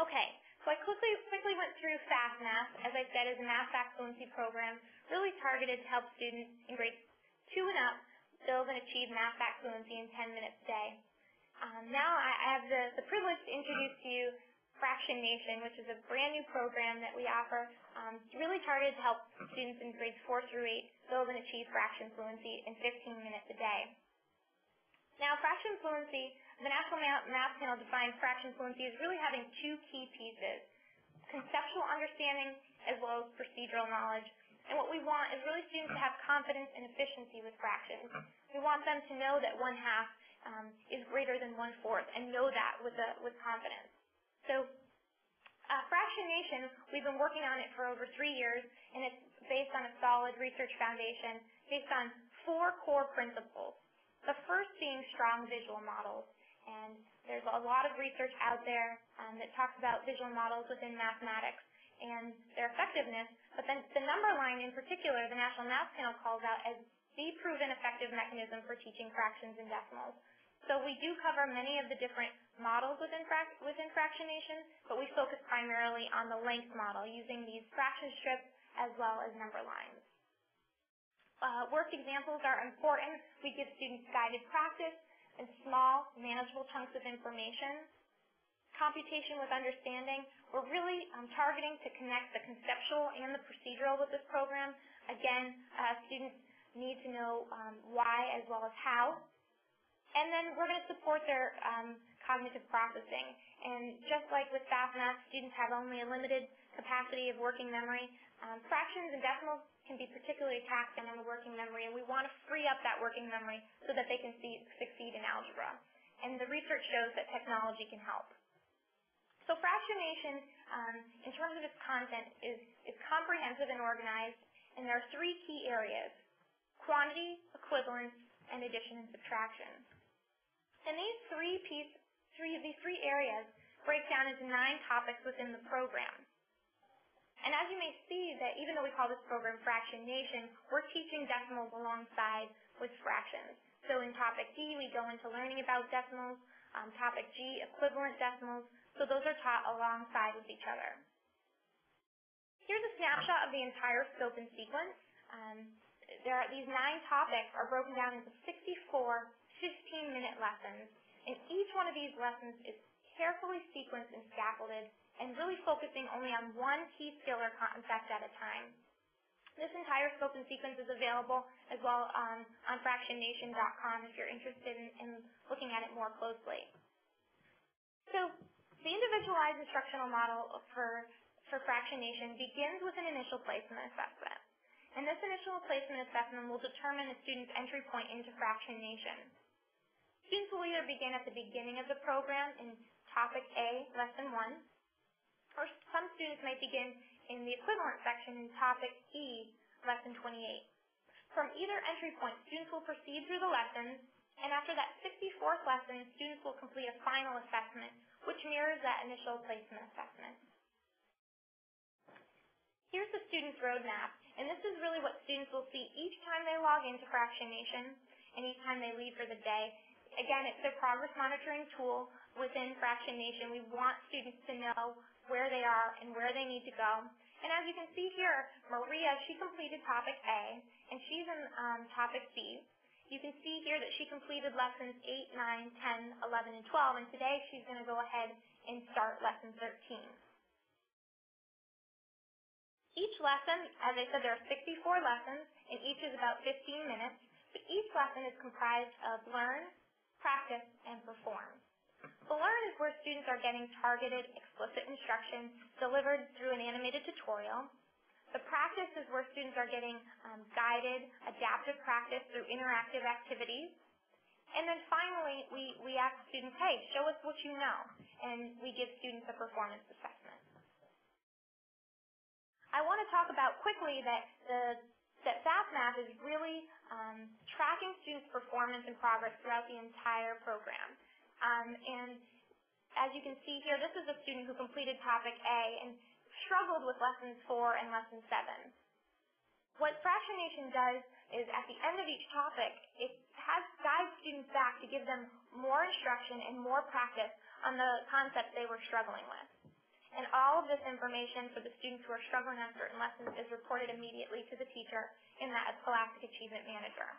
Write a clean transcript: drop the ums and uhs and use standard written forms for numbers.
Okay, so I quickly went through Fast Math, as I said, is a math fact fluency program really targeted to help students in grades 2 and up build and achieve math fact fluency in 10 minutes a day. Now I have the privilege to introduce to you Fractionation, which is a brand new program that we offer, really targeted to help students in grades 4 through 8 build and achieve fraction fluency in 15 minutes a day. Now, fraction fluency, the National Math Panel defines fraction fluency as really having two key pieces: conceptual understanding as well as procedural knowledge. And what we want is really students to have confidence and efficiency with fractions. We want them to know that 1/2 is greater than 1/4 and know that with confidence. So fractionation, we've been working on it for over 3 years, and it's based on a solid research foundation based on 4 core principles. The first being strong visual models. And there's a lot of research out there that talks about visual models within mathematics and their effectiveness, but then the number line in particular, the National Math Panel calls out as the proven effective mechanism for teaching fractions and decimals. So we do cover many of the different models within fractionation, but we focus primarily on the length model using these fraction strips as well as number lines. Worked examples are important. We give students guided practice and small, manageable chunks of information. Computation with understanding, we're really targeting to connect the conceptual and the procedural with this program. Again, students need to know why as well as how. And then we're going to support their cognitive processing. And just like with Fast Math, students have only a limited capacity of working memory. Fractions and decimals can be particularly taxing on the working memory, and we want to free up that working memory so that they can succeed in algebra. And the research shows that technology can help. So fractionation, in terms of its content, is comprehensive and organized, and there are 3 key areas: quantity, equivalence, and addition and subtraction. And these three areas break down into 9 topics within the program. And as you may see, that even though we call this program Fractionation, we're teaching decimals alongside with fractions. So in topic D, we go into learning about decimals. Topic G, equivalent decimals. So those are taught alongside with each other. Here's a snapshot of the entire scope and sequence. These 9 topics are broken down into 64 15-minute lessons, and each one of these lessons is carefully sequenced and scaffolded and really focusing only on one key skill or concept at a time. This entire scope and sequence is available as well on fractionation.com if you're interested in looking at it more closely. So the individualized instructional model for fractionation begins with an initial placement assessment. And this initial placement assessment will determine a student's entry point into fractionation. Students will either begin at the beginning of the program in topic A, lesson 1, or some students might begin in the equivalent section in topic E, lesson 28. From either entry point, students will proceed through the lessons, and after that 64th lesson, students will complete a final assessment, which mirrors that initial placement assessment. Here's the student's roadmap, and this is really what students will see each time they log into fractionation and each time they leave for the day. Again, it's their progress monitoring tool within fractionation. We want students to know where they are and where they need to go. And as you can see here, Maria, she completed topic A, and she's in topic B. You can see here that she completed lessons 8, 9, 10, 11, and 12, and today she's going to go ahead and start lesson 13. Each lesson, as I said, there are 64 lessons, and each is about 15 minutes, but each lesson is comprised of learn, practice, and perform. The learn is where students are getting targeted, explicit instruction delivered through an animated tutorial. The practice is where students are getting guided, adaptive practice through interactive activities. And then finally, we ask students, hey, show us what you know, and we give students a performance assessment. I want to talk about quickly that Fast Math is really tracking students' performance and progress throughout the entire program. And as you can see here, this is a student who completed topic A and struggled with lessons 4 and lesson 7. What fractionation does is at the end of each topic, it guides students back to give them more instruction and more practice on the concepts they were struggling with. of this information for the students who are struggling on certain lessons is reported immediately to the teacher in that Scholastic Achievement Manager.